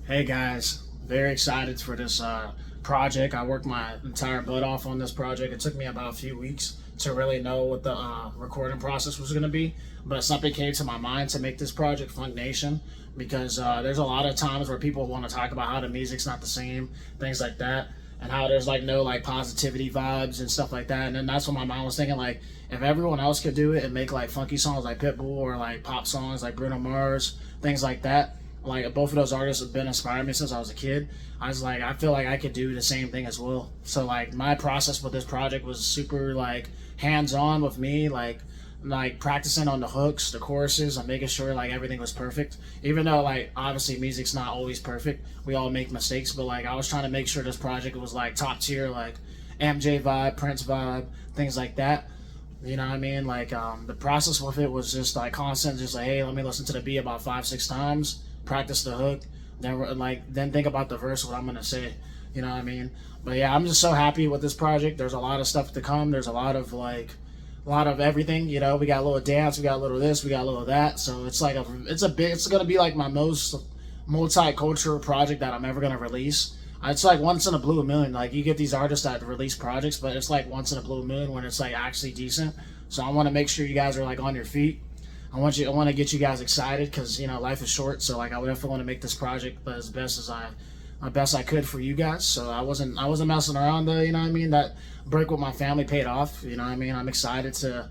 Hey guys, very excited for this project. I worked my entire butt off on this project. It took me about a few weeks to really know what the recording process was going to be, but something came to my mind to make this project Funk Nation because there's a lot of times where people want to talk about how the music's not the same, things like that, and how there's like no like positivity vibes and stuff like that. And then that's what my mind was thinking, like if everyone else could do it and make like funky songs like Pitbull or like pop songs like Bruno Mars, things like that, like both of those artists have been inspiring me since I was a kid. I was like, I feel like I could do the same thing as well. So like my process with this project was super like hands on with me, like practicing on the hooks, the choruses, and making sure like everything was perfect. Even though like obviously music's not always perfect, we all make mistakes. But like I was trying to make sure this project was like top tier, like MJ vibe, Prince vibe, things like that. You know what I mean? Like the process with it was just like constant, just like, hey, let me listen to the beat about 5, 6 times, practice the hook, then think about the verse, what I'm gonna say. You know what I mean? But yeah, I'm just so happy with this project. There's a lot of stuff to come. There's a lot of everything. You know, we got a little dance, we got a little this, we got a little that. So it's gonna be like my most multicultural project that I'm ever gonna release. It's like once in a blue moon. Like you get these artists that release projects, but it's like once in a blue moon when it's like actually decent. So I want to make sure you guys are like on your feet. I want to get you guys excited because you know life is short. So like I would definitely want to make this project my best I could for you guys. So I wasn't messing around though. You know what I mean? That break with my family paid off. You know what I mean? I'm excited to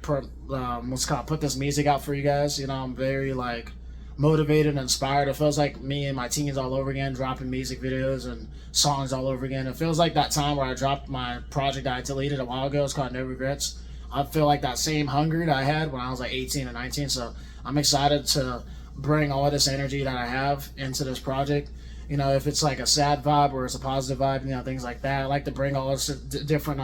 put this music out for you guys. You know, I'm very like motivated and inspired. It feels like me and my teens all over again, dropping music videos and songs all over again. It feels like that time where I dropped my project that I deleted a while ago. It's called No Regrets. I feel like that same hunger that I had when I was like 18 and 19. So I'm excited to bring all this energy that I have into this project. You know, if it's like a sad vibe or it's a positive vibe, you know, things like that. I like to bring all this different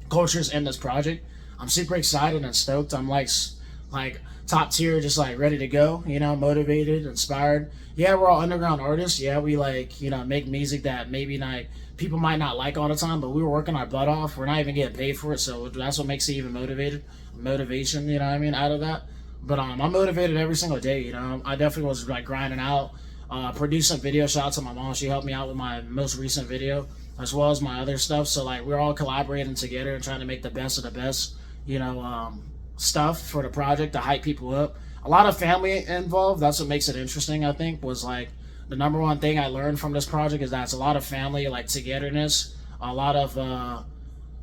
cultures in this project. I'm super excited and stoked. I'm like top tier, just like ready to go. You know, motivated, inspired. Yeah, we're all underground artists. Yeah, we like make music that maybe not people might not like all the time, but we were working our butt off. We're not even getting paid for it, so that's what makes it even motivation. You know what I mean? Out of that. But I'm motivated every single day. You know, I definitely was like grinding out, producing video. Shout out to my mom. She helped me out with my most recent video as well as my other stuff. So like we're all collaborating together and trying to make the best of the best. You know, stuff for the project to hype people up. A lot of family involved. That's what makes it interesting. I think was like the number one thing I learned from this project is that it's a lot of family like togetherness, a lot of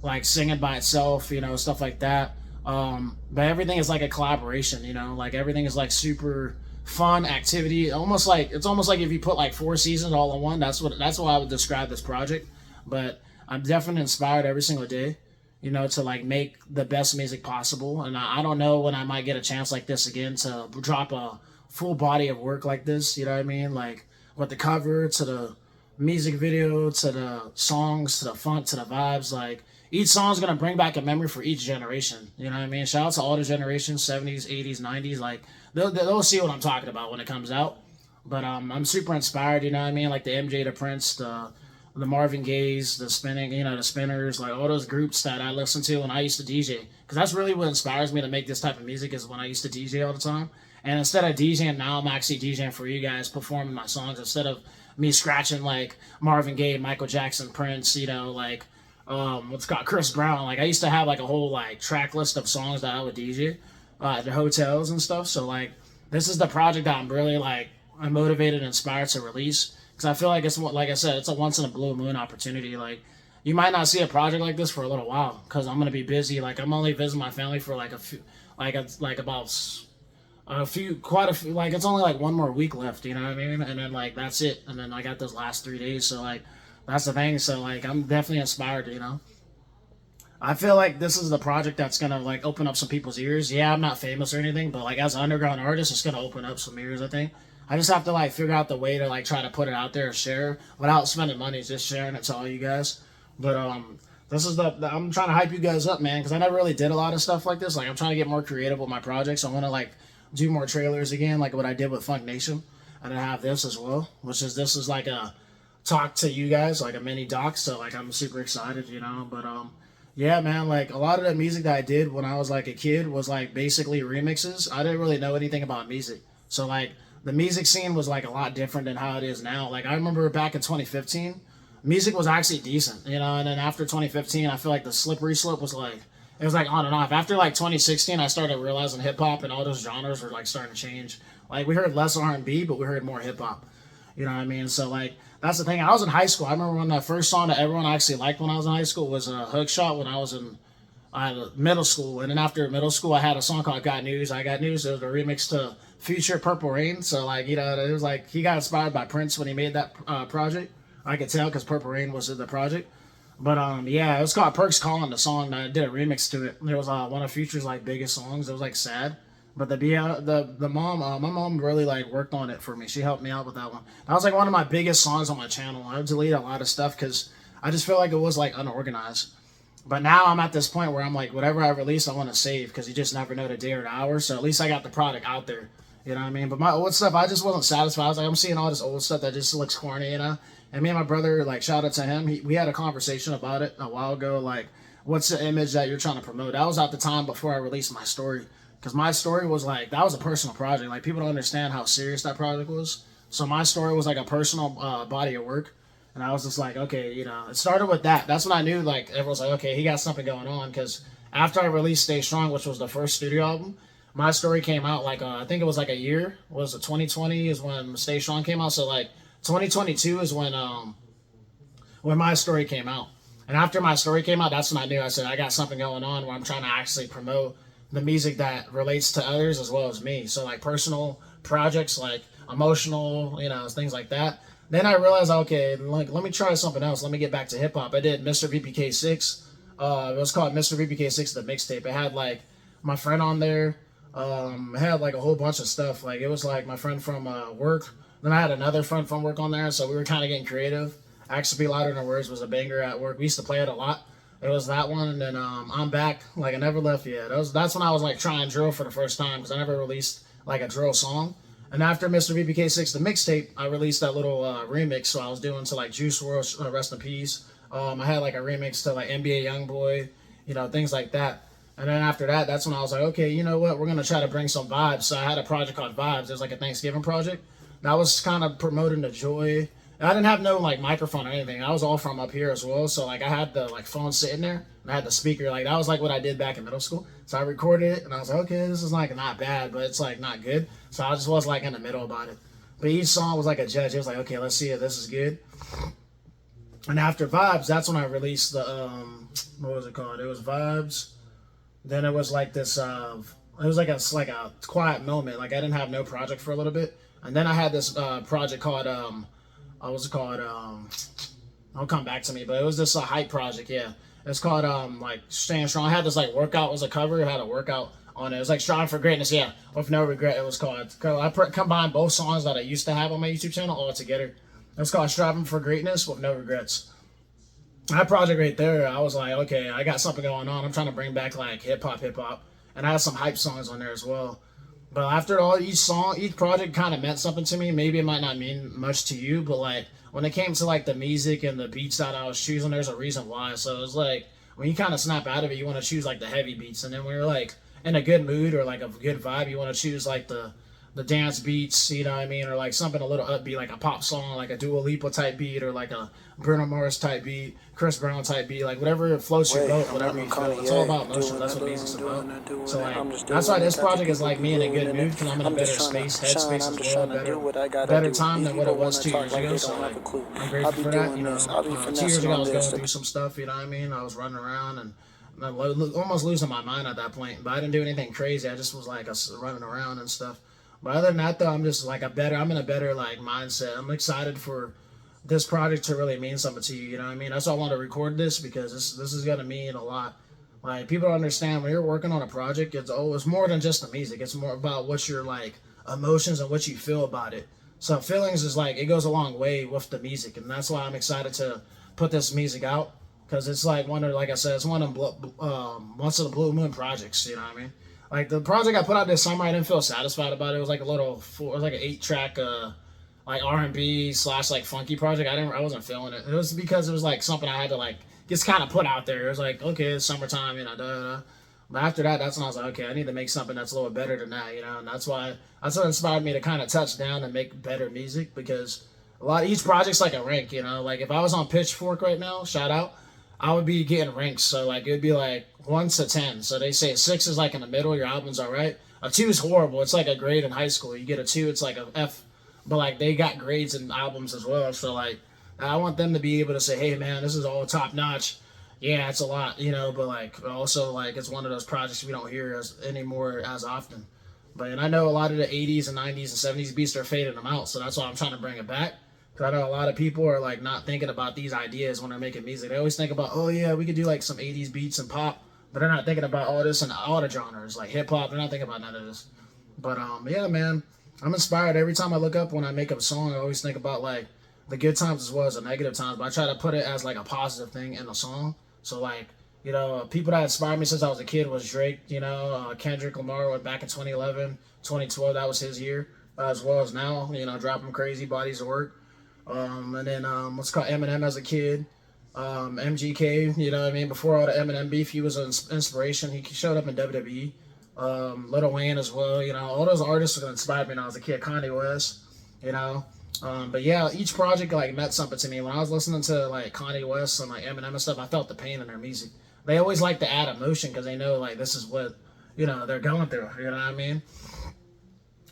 like singing by itself, you know, stuff like that. But everything is like a collaboration, you know, like everything is like super fun activity. It's almost like if you put like 4 seasons all in one. That's why I would describe this project. But I'm definitely inspired every single day, you know, to like make the best music possible. And I don't know when I might get a chance like this again to drop a full body of work like this. You know what I mean? Like with the cover to the music video to the songs to the funk to the vibes. Like each song's gonna bring back a memory for each generation. You know what I mean? Shout out to all the generations, 70s, 80s, 90s. Like they'll see what I'm talking about when it comes out. But I'm super inspired. You know what I mean? Like the MJ, the Prince, the Marvin Gaye's, the spinning, you know, the spinners, like all those groups that I listened to when I used to DJ. Because that's really what inspires me to make this type of music is when I used to DJ all the time. And instead of DJing now, I'm actually DJing for you guys, performing my songs instead of me scratching like Marvin Gaye, Michael Jackson, Prince, you know, like what's called Chris Brown. Like I used to have like a whole like track list of songs that I would DJ at the hotels and stuff. So like this is the project that I'm motivated and inspired to release because I feel like like I said, it's a once in a blue moon opportunity. Like you might not see a project like this for a little while because I'm gonna be busy. Like I'm only visiting my family for like a few, like about quite a few. Like it's only like one more week left. You know what I mean? And then like that's it. And then I got those last 3 days. So like that's the thing. So like I'm definitely inspired. You know. I feel like this is the project that's gonna like open up some people's ears. Yeah, I'm not famous or anything, but like as an underground artist, it's gonna open up some ears. I think I just have to like figure out the way to like try to put it out there and share without spending money, just sharing it to all you guys. But this is I'm trying to hype you guys up, man, because I never really did a lot of stuff like this. Like I'm trying to get more creative with my projects. I want to like do more trailers again, like what I did with Funk Nation, and I have this as well, this is like a talk to you guys, like a mini doc. So like I'm super excited, you know. But yeah, man, like a lot of the music that I did when I was like a kid was like basically remixes. I didn't really know anything about music. So like the music scene was like a lot different than how it is now. Like I remember back in 2015, music was actually decent, you know. And then after 2015, I feel like the slippery slope was like it was like on and off. After like 2016, I started realizing hip hop and all those genres were like starting to change. Like we heard less R&B, but we heard more hip hop. You know what I mean? So like that's the thing. I was in high school. I remember when the first song that everyone actually liked when I was in high school was Hook Shot when I was in middle school. And then after middle school, I had a song called Got News. I Got News. It was a remix to Future Purple Rain. So like, you know, it was like he got inspired by Prince when he made that project. I could tell because Purple Rain was in the project. But yeah, it was called Perks Calling, the song. I did a remix to it. It was one of Future's like biggest songs. It was like sad. But the mom, my mom really like worked on it for me. She helped me out with that one. That was like one of my biggest songs on my channel. I deleted a lot of stuff because I just feel like it was like unorganized. But now I'm at this point where I'm like, whatever I release, I want to save because you just never know the day or the hour. So at least I got the product out there. You know what I mean? But my old stuff, I just wasn't satisfied. I was like, I'm seeing all this old stuff that just looks corny, you know? And me and my brother, like, shout out to him. We had a conversation about it a while ago. Like, what's the image that you're trying to promote? That was at the time before I released my story. Because my story was like, that was a personal project. Like, people don't understand how serious that project was. So my story was like a personal body of work. And I was just like, okay, you know, it started with that. That's when I knew, like, everyone's like, okay, he got something going on. Because after I released Stay Strong, which was the first studio album, my story came out like, I think it was like a year. Was it 2020 is when Stay Strong came out. So, like, 2022 is when my story came out. And after my story came out, that's when I knew. I said, I got something going on where I'm trying to actually promote the music that relates to others as well as me. So, like, personal projects, like emotional, you know, things like that. Then I realized, okay, like, let me try something else. Let me get back to hip hop. I did Mrvpk6. It was called Mrvpk6, the mixtape. It had like my friend on there. It had like a whole bunch of stuff. Like it was like my friend from work. Then I had another friend from work on there. So we were kind of getting creative. Actually, Be Louder Than Words was a banger at work. We used to play it a lot. It was that one. And then I'm Back. Like I never left yet. That's when I was like trying drill for the first time because I never released like a drill song. And after Mrvpk6, the mixtape, I released that little remix. So I was doing to like Juice WRLD, rest in peace. I had like a remix to like NBA YoungBoy, you know, things like that. And then after that, that's when I was like, okay, you know what? We're going to try to bring some vibes. So I had a project called Vibes. It was like a Thanksgiving project. That was kind of promoting the joy. And I didn't have no like microphone or anything. I was all from up here as well. So like I had the like phone sitting there and I had the speaker. Like that was like what I did back in middle school. So I recorded it and I was like, okay, this is like not bad, but it's like not good. So I just was like in the middle about it. But each song was like a judge. It was like, okay, let's see if this is good. And after Vibes, that's when I released the what was it called? It was Vibes. Then it was like this it was like a quiet moment. Like I didn't have no project for a little bit. And then I had this project called what was it called? I'll come back to me, but it was this hype project, yeah. It's called like Staying Strong. I had this like workout was a cover. It had a workout on it. It was like Striving for Greatness, yeah. With No Regret, it was called. I combined both songs that I used to have on my YouTube channel all together. It's called Striving for Greatness with No Regrets. That project right there, I was like, okay, I got something going on. I'm trying to bring back like hip hop, and I had some hype songs on there as well. But after all, each project kind of meant something to me. Maybe it might not mean much to you, but like when it came to like the music and the beats that I was choosing, there's a reason why. So it was like when you kind of snap out of it, you want to choose like the heavy beats, and then when you're like in a good mood or like a good vibe, you want to choose like the dance beats, you know what I mean, or like something a little upbeat, like a pop song, like a Dua Lipa type beat, or like a Bruno Mars type beat, Chris Brown type beat, like whatever floats your boat, whatever you feel. It's all about motion. That's what music's about. So like that's why this project is like me in a good mood because I'm in a better headspace as well, better time than what it was 2 years ago. So like I'm grateful for that. You know, 2 years ago I was going through some stuff. You know what I mean? I was running around and almost losing my mind at that point, but I didn't do anything crazy. I just was like running around and stuff. But other than that, though, I'm just like I'm in a better like mindset. I'm excited for this project to really mean something to you. You know what I mean? That's why I want to record this because this is gonna mean a lot. Like people don't understand when you're working on a project, it's more than just the music. It's more about what your like emotions and what you feel about it. So feelings is like it goes a long way with the music, and that's why I'm excited to put this music out because it's like like I said, it's one of once in a blue moon projects. You know what I mean? Like the project I put out this summer, I didn't feel satisfied about it. It was like it was like an 8-track, like R&B / like funky project. I wasn't feeling it. It was because it was like something I had to like just kind of put out there. It was like okay, it's summertime, you know, But after that, that's when I was like, okay, I need to make something that's a little better than that, you know. And that's what inspired me to kind of touch down and make better music, because each project's like a rank, you know. Like if I was on Pitchfork right now, shout out, I would be getting ranks. So like it would be like 1 to 10. So they say 6 is like in the middle, your album's all right. A 2 is horrible. It's like a grade in high school. You get a 2, it's like a F. But like they got grades in albums as well. So like I want them to be able to say, hey man, this is all top notch. Yeah, it's a lot, you know, but like also like it's one of those projects we don't hear anymore as often. But and I know a lot of the 80s and 90s and 70s beats are fading them out, so that's why I'm trying to bring it back. Cause I know a lot of people are like not thinking about these ideas when they're making music. They always think about, oh yeah, we could do like some 80s beats and pop, but they're not thinking about all this and all the genres like hip hop. They're not thinking about none of this. But yeah, man, I'm inspired every time I look up when I make up a song. I always think about like the good times as well as the negative times, but I try to put it as like a positive thing in the song. So like, you know, people that inspired me since I was a kid was Drake, you know, Kendrick Lamar went back in 2011, 2012, that was his year, as well as now, you know, dropping crazy bodies of work. And then what's called Eminem as a kid, MGK, you know what I mean? Before all the Eminem beef, he was an inspiration. He showed up in WWE. Lil Wayne as well, you know, all those artists that inspired me when I was a kid. Kanye West, you know. But yeah, each project like meant something to me. When I was listening to like Kanye West and like Eminem and stuff, I felt the pain in their music. They always like to add emotion because they know like this is what, you know, they're going through. You know what I mean?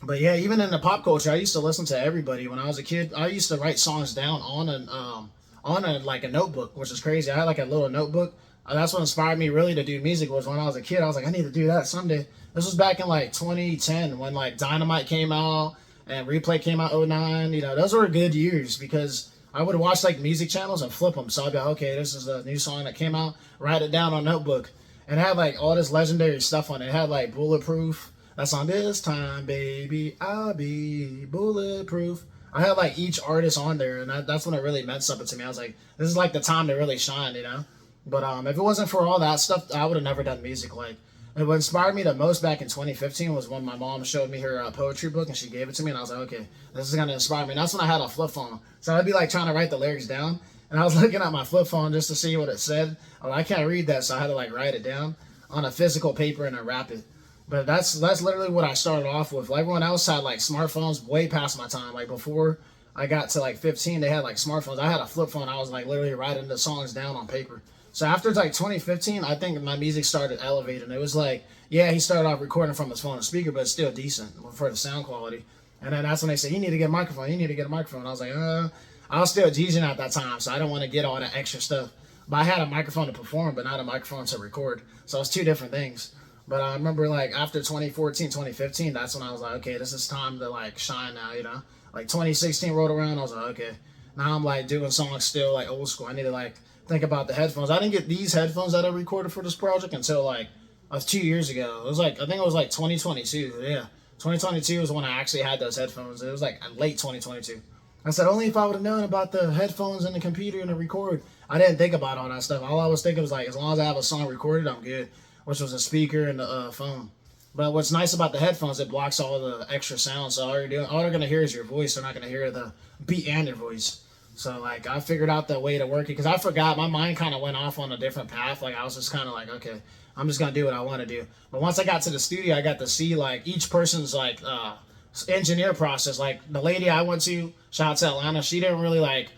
But yeah, even in the pop culture, I used to listen to everybody when I was a kid. I used to write songs down on a like a notebook, which is crazy. I had like a little notebook. That's what inspired me really to do music. Was when I was a kid. I was like, I need to do that someday. This was back in like 2010 when like Dynamite came out and Replay came out '09. You know, those were good years because I would watch like music channels and flip them. So I'd be like, okay, this is a new song that came out. Write it down on notebook, and it had like all this legendary stuff on it. It had like Bulletproof. That song, this time, baby, I'll be bulletproof. I had like each artist on there, and that's when it really meant something to me. I was like, this is like the time to really shine, you know? But if it wasn't for all that stuff, I would have never done music. Like, what inspired me the most back in 2015 was when my mom showed me her poetry book, and she gave it to me, and I was like, okay, this is going to inspire me. And that's when I had a flip phone. So I'd be like trying to write the lyrics down, and I was looking at my flip phone just to see what it said. I can't read that, so I had to like write it down on a physical paper and then wrap it. But that's literally what I started off with. Like everyone else had like smartphones way past my time. Like before I got to like 15, they had like smartphones. I had a flip phone. I was like literally writing the songs down on paper. So after like 2015, I think my music started elevating. It was like, yeah, he started off recording from his phone and speaker, but it's still decent for the sound quality. And then that's when they said, you need to get a microphone. You need to get a microphone. I was like, I was still DJing at that time, so I don't want to get all that extra stuff. But I had a microphone to perform, but not a microphone to record. So it's two different things. But I remember like after 2014, 2015, that's when I was like, okay, this is time to like shine now, you know? Like 2016 rolled around, I was like, okay, now I'm like doing songs still like old school. I need to like think about the headphones. I didn't get these headphones that I recorded for this project until like 2 years ago. It was like, I think it was like 2022, yeah. 2022 was when I actually had those headphones. It was like late 2022. I said, only if I would have known about the headphones and the computer and the record. I didn't think about all that stuff. All I was thinking was like, as long as I have a song recorded, I'm good. Which was a speaker and the phone. But what's nice about the headphones, it blocks all the extra sound. So all they're gonna hear is your voice. They're not gonna hear the beat and your voice. So like I figured out the way to work it because I forgot. My mind kind of went off on a different path. Like I was just kind of like, okay, I'm just gonna do what I want to do. But once I got to the studio, I got to see like each person's like engineer process. Like the lady I went to, shout out to Atlanta, she didn't really like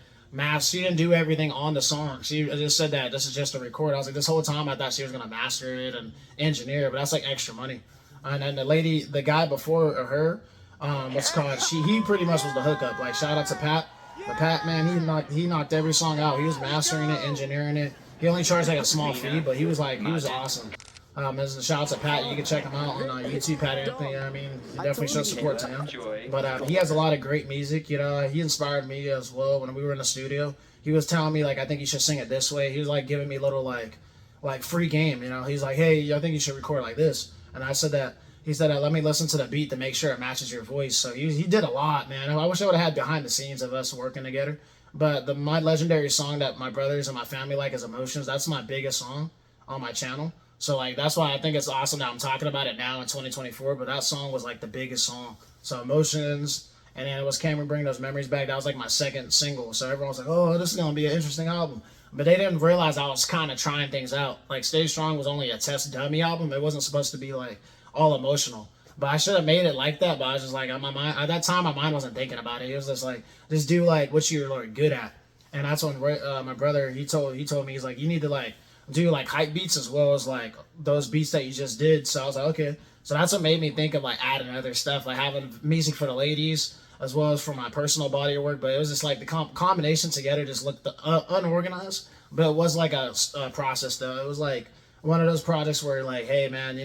she didn't do everything on the song. She just said that this is just a record. I was like, this whole time I thought she was gonna master it and engineer it, but that's like extra money. And then the guy before her, what's called, he pretty much was the hookup. Like shout out to Pat. The Pat man, he knocked every song out. He was mastering it, engineering it. He only charged like a small fee, but he was awesome. As a shout out to Pat, you can check him out on YouTube, Pat Anthony. I mean, you definitely show support to him. But he has a lot of great music. You know, he inspired me as well when we were in the studio. He was telling me like, I think you should sing it this way. He was like giving me little like free game. You know, he's like, hey, I think you should record like this. And I said that. He said, let me listen to the beat to make sure it matches your voice. So he did a lot, man. I wish I would have had behind the scenes of us working together. But my legendary song that my brothers and my family like is Emotions. That's my biggest song on my channel. So, like, that's why I think it's awesome that I'm talking about it now in 2024. But that song was, like, the biggest song. So, Emotions, and then it was Can We Bring Those Memories Back. That was, like, my second single. So, everyone was like, oh, this is going to be an interesting album. but they didn't realize I was kind of trying things out. Like Stay Strong was only a test dummy album. It wasn't supposed to be like all emotional. But I should have made it like that. But I was just like, my mind at that time, my mind wasn't thinking about it. It was just like, just do like what you're like good at. And that's when my brother he told me, he's like, you need to like do like hype beats as well as like those beats that you just did. So I was like, okay. So that's what made me think of like adding other stuff, like having music for the ladies as well as for my personal body of work. But it was just like the combination together just looked unorganized, but it was like a process though. It was like one of those projects where like, hey man,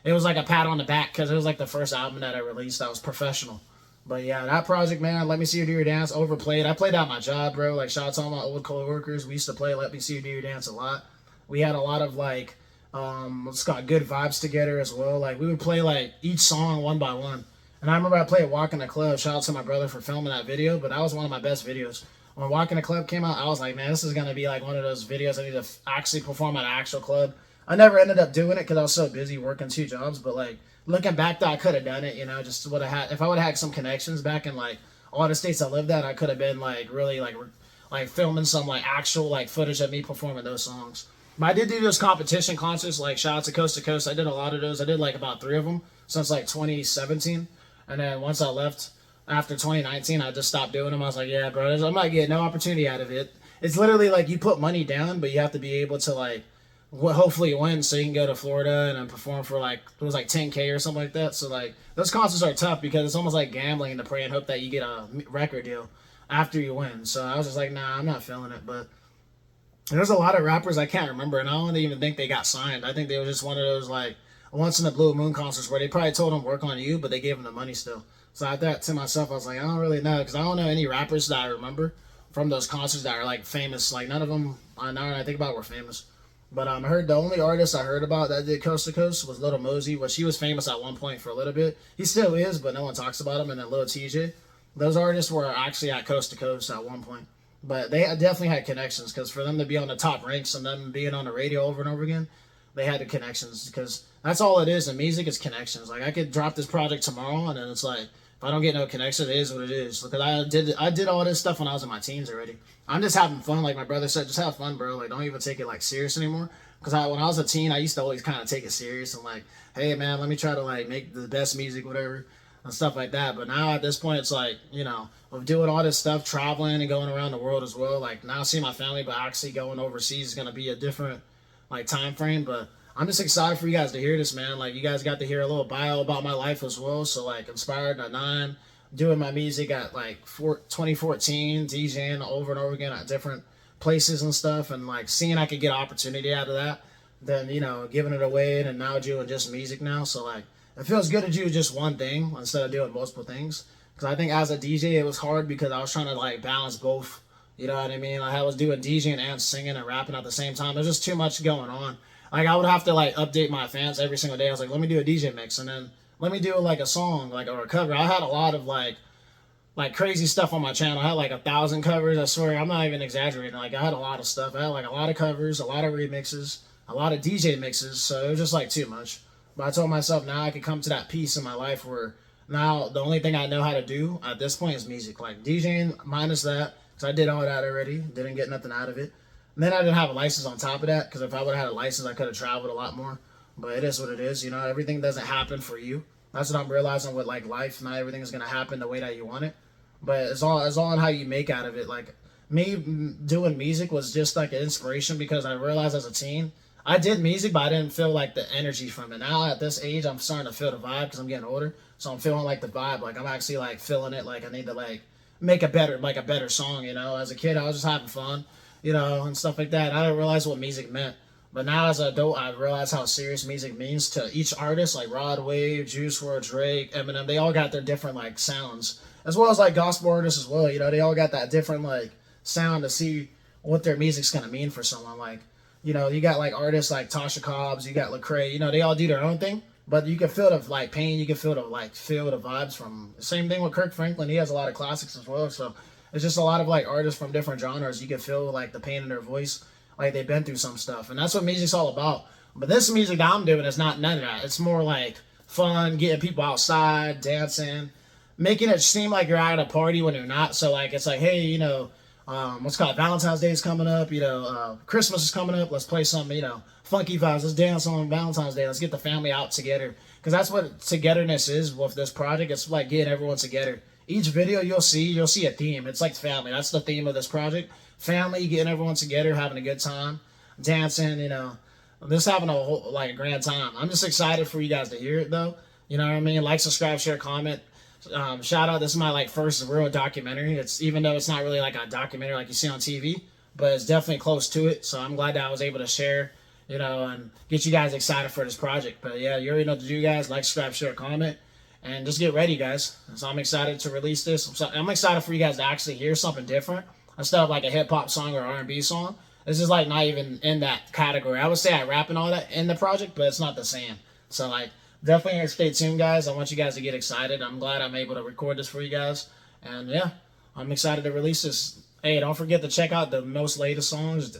it was like a pat on the back because it was like the first album that I released that was professional. But yeah, that project, man, Let Me See You Do Your Dance, overplayed. I played at my job, bro. Like, shout out to all my old co-workers. We used to play Let Me See You Do Your Dance a lot. We had a lot of, like, it's got good vibes together as well. Like, we would play, like, each song one by one. And I remember I played Walk in the Club. Shout out to my brother for filming that video, but that was one of my best videos. When Walk in the Club came out, I was like, man, this is going to be, like, one of those videos I need to actually perform at an actual club. I never ended up doing it because I was so busy working 2 jobs, but, like, looking back though, I could have done it, just would have had, if I would have had some connections back in like all the states I lived at, I could have been like really like filming some like actual like footage of me performing those songs. But I did do those competition concerts, like shout out to Coast to Coast. I did a lot of those. I did like about 3 of them since like 2017, and then once I left after 2019, I just stopped doing them. I was like, yeah, bro, I'm not getting no opportunity out of it. It's literally like you put money down, but you have to be able to like hopefully win so you can go to Florida and perform for like it was like 10K or something like that. So like those concerts are tough because it's almost like gambling to pray and hope that you get a record deal after you win. So I was just like, nah, I'm not feeling it. But there's a lot of rappers I can't remember, and I don't even think they got signed. I think they were just one of those like once in a blue moon concerts where they probably told them work on you, but they gave them the money still. So I thought to myself, I was like, I don't really know because I don't know any rappers that I remember from those concerts that are like famous. Like none of them, now that I think about, were famous. But I heard the only artist I heard about that did Coast to Coast was Little Mosey, which he was famous at one point for a little bit. He still is, but no one talks about him. And then Lil TJ. Those artists were actually at Coast to Coast at one point. But they definitely had connections because for them to be on the top ranks and them being on the radio over and over again, they had the connections because that's all it is in music is connections. Like I could drop this project tomorrow and then it's like, if I don't get no connection, it is what it is. Because I did all this stuff when I was in my teens already. I'm just having fun, like my brother said. Just have fun, bro. Like don't even take it like serious anymore. Because when I was a teen, I used to always kind of take it serious and like, hey man, let me try to like make the best music, whatever, and stuff like that. But now at this point, it's like with doing all this stuff, traveling and going around the world as well. Like now, seeing my family, but actually going overseas is gonna be a different like time frame. But I'm just excited for you guys to hear this, man. Like, you guys got to hear a little bio about my life as well. So, like, inspired at 9, doing my music at, like, 2014, DJing over and over again at different places and stuff. And, like, seeing I could get opportunity out of that. Then, giving it away and now doing just music now. So, like, it feels good to do just one thing instead of doing multiple things. Because I think as a DJ, it was hard because I was trying to, like, balance both. You know what I mean? Like, I was doing DJing and singing and rapping at the same time. There's just too much going on. Like, I would have to, like, update my fans every single day. I was like, let me do a DJ mix, and then let me do, like, a song, like, or a cover. I had a lot of, like crazy stuff on my channel. I had, like, 1,000 covers. I swear, I'm not even exaggerating. Like, I had a lot of stuff. I had, like, a lot of covers, a lot of remixes, a lot of DJ mixes, so it was just, like, too much. But I told myself now I could come to that piece in my life where now the only thing I know how to do at this point is music. Like, DJing, minus that, because I did all that already. Didn't get nothing out of it. And then I didn't have a license on top of that, because if I would have had a license, I could have traveled a lot more. But it is what it is, everything doesn't happen for you. That's what I'm realizing with, like, life. Not everything is going to happen the way that you want it. But it's all on how you make out of it. Like, me doing music was just, like, an inspiration, because I realized as a teen, I did music, but I didn't feel, like, the energy from it. Now, at this age, I'm starting to feel the vibe, because I'm getting older. So I'm feeling, like, the vibe. Like, I'm actually, like, feeling it. Like, I need to, like, make a better song, As a kid, I was just having fun. And stuff like that. I didn't realize what music meant. But now as an adult, I realize how serious music means to each artist, like Rod Wave, Juice WRLD, Drake, Eminem. They all got their different, like, sounds. As well as, like, gospel artists as well. They all got that different, like, sound to see what their music's going to mean for someone. Like, you got, like, artists like Tasha Cobbs, you got Lecrae. They all do their own thing. But you can feel the, like, pain. You can feel the vibes from... Same thing with Kirk Franklin. He has a lot of classics as well, so... It's just a lot of, like, artists from different genres. You can feel, like, the pain in their voice, like they've been through some stuff. And that's what music's all about. But this music that I'm doing is not none of that. It's more, like, fun, getting people outside, dancing, making it seem like you're at a party when you're not. So, like, it's like, hey, What's called Valentine's Day is coming up. Christmas is coming up. Let's play something. Funky vibes. Let's dance on Valentine's Day. Let's get the family out together. Because that's what togetherness is with this project. It's like getting everyone together. Each video you'll see a theme. It's like family. That's the theme of this project. Family, getting everyone together, having a good time, dancing. Just having a whole a grand time. I'm just excited for you guys to hear it though. You know what I mean? Like, subscribe, share, comment. Shout out. This is my first real documentary. It's even though it's not really like a documentary like you see on TV, but it's definitely close to it. So I'm glad that I was able to share, and get you guys excited for this project. But yeah, you already know what to do, guys. Like, subscribe, share, comment, and just get ready, guys. So I'm excited to release this. I'm excited for you guys to actually hear something different instead of like a hip hop song or R&B song. This is not even in that category. I would say I rap and all that in the project, but it's not the same. So definitely stay tuned, guys. I want you guys to get excited. I'm glad I'm able to record this for you guys. And yeah, I'm excited to release this. Hey, don't forget to check out the most latest songs.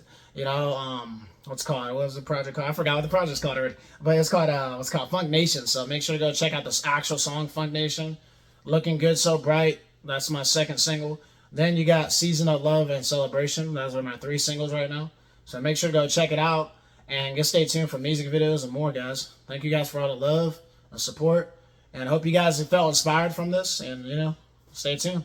What's called? What was the project called? I forgot what the project's called already. But it's called Funk Nation. So make sure to go check out this actual song, Funk Nation. Looking Good, So Bright. That's my second single. Then you got Season of Love and Celebration. Those are my 3 singles right now. So make sure to go check it out. And just stay tuned for music videos and more, guys. Thank you guys for all the love and support. And I hope you guys have felt inspired from this. And, stay tuned.